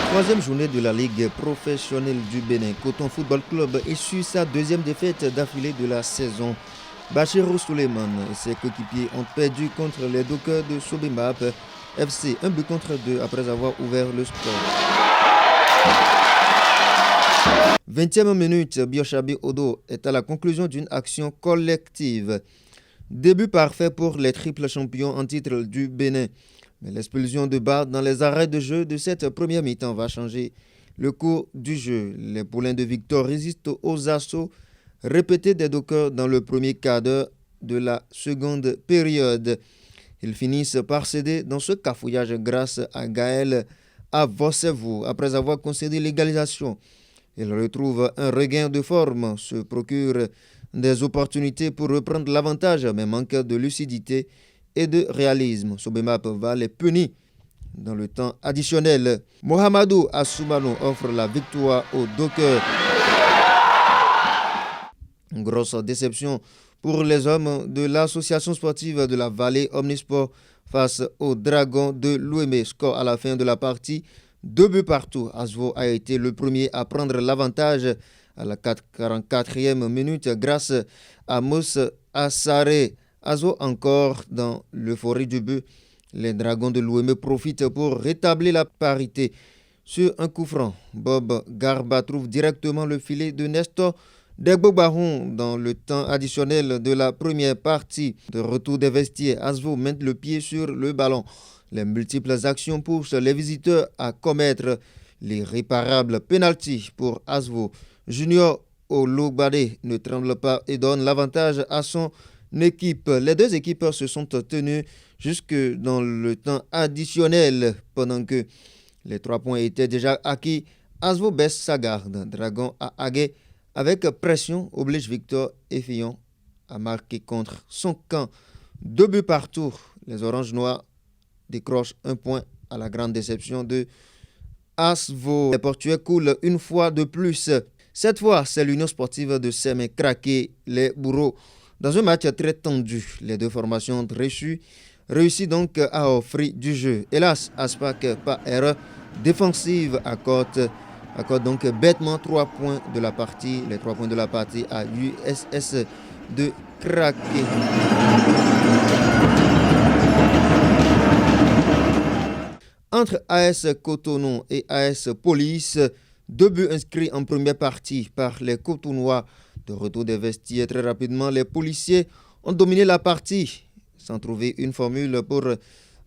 Troisième journée de la Ligue professionnelle du Bénin. Coton Football Club essuie sa deuxième défaite d'affilée de la saison. Bachirou Suleiman et ses coéquipiers ont perdu contre les Dockers de Sobemap FC, 1-2 après avoir ouvert le score. 20e minute, Biochabi Odo est à la conclusion d'une action collective. Début parfait pour les triples champions en titre du Bénin. Mais l'expulsion de Bard dans les arrêts de jeu de cette première mi-temps va changer le cours du jeu. Les poulains de Victor résistent aux assauts répétés des Dockers dans le premier quart d'heure de la seconde période. Ils finissent par céder dans ce cafouillage grâce à Gaël Avossevou après avoir concédé l'égalisation. Ils retrouvent un regain de forme, se procurent des opportunités pour reprendre l'avantage, mais manquent de lucidité et de réalisme. Sobemap va les punir dans le temps additionnel. Mohamedou Assoumano offre la victoire aux Dockers. Une grosse déception pour les hommes de l'association sportive de la Vallée Omnisport face aux Dragons de l'Ouémé. Score à la fin de la partie, 2-2. Asvo a été le premier à prendre l'avantage à la 44e minute grâce à Moussa Assaré. Azo encore dans l'euphorie du but. Les Dragons de l'Ouémé profitent pour rétablir la parité. Sur un coup franc, Bob Garba trouve directement le filet de Nestor Degbobaron dans le temps additionnel de la première partie. De retour des vestiaires, Asvo met le pied sur le ballon. Les multiples actions poussent les visiteurs à commettre l'irréparable penalty pour Asvo. Junior Ologbade ne tremble pas et donne l'avantage à son équipe. Les deux équipes se sont tenues jusque dans le temps additionnel. Pendant que les 3 points étaient déjà acquis, Asvo baisse sa garde. Dragon à Agué avec pression oblige Victor et Fillon à marquer contre son camp. 2-2. Les Oranges Noirs décrochent 1 point à la grande déception de Asvo. Les Portugais coulent une fois de plus. Cette fois, c'est l'Union sportive de Sémé craquer les bourreaux. Dans un match très tendu, les deux formations reçues réussissent donc à offrir du jeu. Hélas, Aspac, par erreur défensive, accorde donc bêtement 3 points de la partie. Les 3 points de la partie à USS de craquer. Entre AS Cotonou et AS Police, 2 buts inscrits en première partie par les Cotonnois. De retour des vestiaires très rapidement, les policiers ont dominé la partie sans trouver une formule pour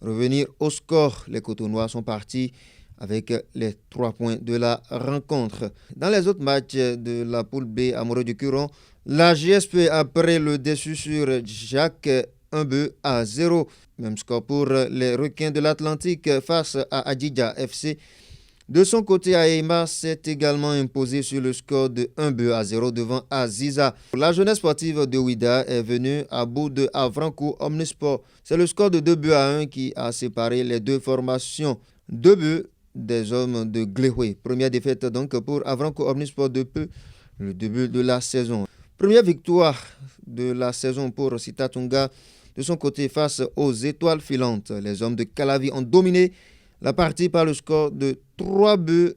revenir au score. Les Cotonnois sont partis avec les 3 points de la rencontre. Dans les autres matchs de la poule B, Amoureux du Curon, la GSP a pris le dessus sur Jacques 1-0. Même score pour les Requins de l'Atlantique face à Adidja FC. De son côté, Aïma s'est également imposé sur le score de 1-0 devant Aziza. La jeunesse sportive de Ouida est venue à bout de Avranco Omnisport. C'est le score de 2-1 qui a séparé les deux formations. 2 buts des hommes de Gléhoué. Première défaite donc pour Avranco Omnisport depuis le début de la saison. Première victoire de la saison pour Sitatunga de son côté face aux étoiles filantes. Les hommes de Calavi ont dominé la partie par le score de 3-1.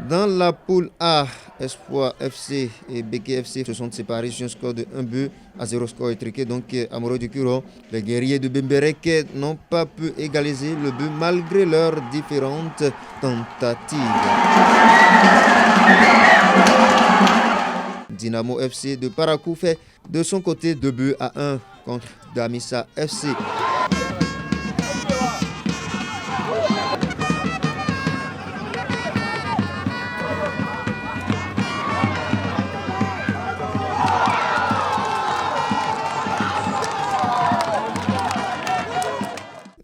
Dans la poule A, Espoir FC et BKFC se sont séparés sur un score de 1-0. Score étriqué donc Amoureux du Curon. Les guerriers de Bembereke n'ont pas pu égaliser le but malgré leurs différentes tentatives. Dynamo FC de Parakou fait de son côté 2-1 contre Damissa FC.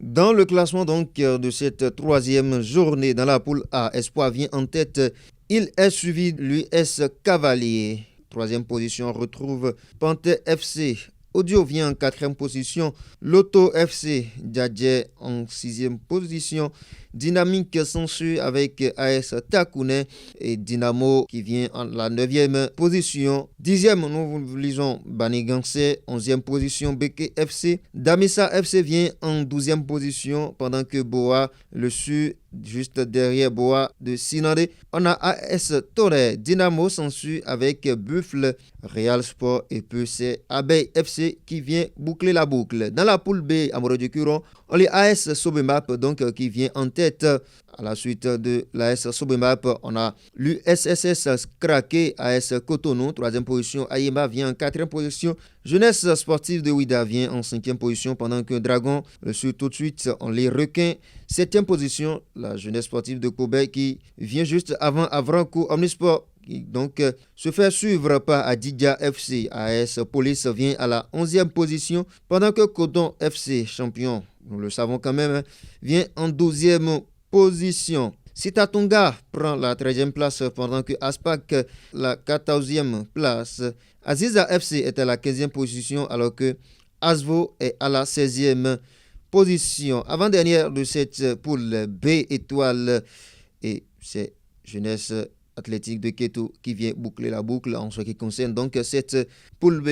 Dans le classement donc de cette 3e journée dans la poule A, Espoir vient en tête. Il est suivi de l'US Cavalier. 3e position retrouve Panthère FC. Audio vient en 4e position. Lotto FC Djadje en 6e position. Dynamique s'ensuit avec AS Takouné et Dynamo qui vient en la 9e position. 10e, nous lisons Baniganse, 11e position Beke FC. Damissa FC vient en 12e position pendant que Boa le suit juste derrière Boa de Sinandé. On a AS Torre, Dynamo s'ensuit avec Buffle, Real Sport et PC Abeille FC qui vient boucler la boucle. Dans la poule B, Amoureux du Curon, on a AS Sobemap donc qui vient en tête. À la suite de l'AS Sobemap, on a l'USSS Craqué, AS Cotonou, 3e position. Ayema vient en 4e position. Jeunesse sportive de Ouida vient en 5e position pendant que Dragon le suit tout de suite. On les requins, 7e position. La jeunesse sportive de Kobe qui vient juste avant Avranco Omnisport. Donc, se fait suivre par Adidja FC. AS Police vient à la 11e position pendant que Coton FC, champion, nous le savons quand même, vient en 12e position. Sitatunga prend la 13e place pendant que Aspak la 14e place. Aziza FC est à la 15e position alors que Asvo est à la 16e position. Avant-dernière de cette poule B étoile et c'est Jeunesse Athlétique de Keto qui vient boucler la boucle en ce qui concerne donc cette poule B.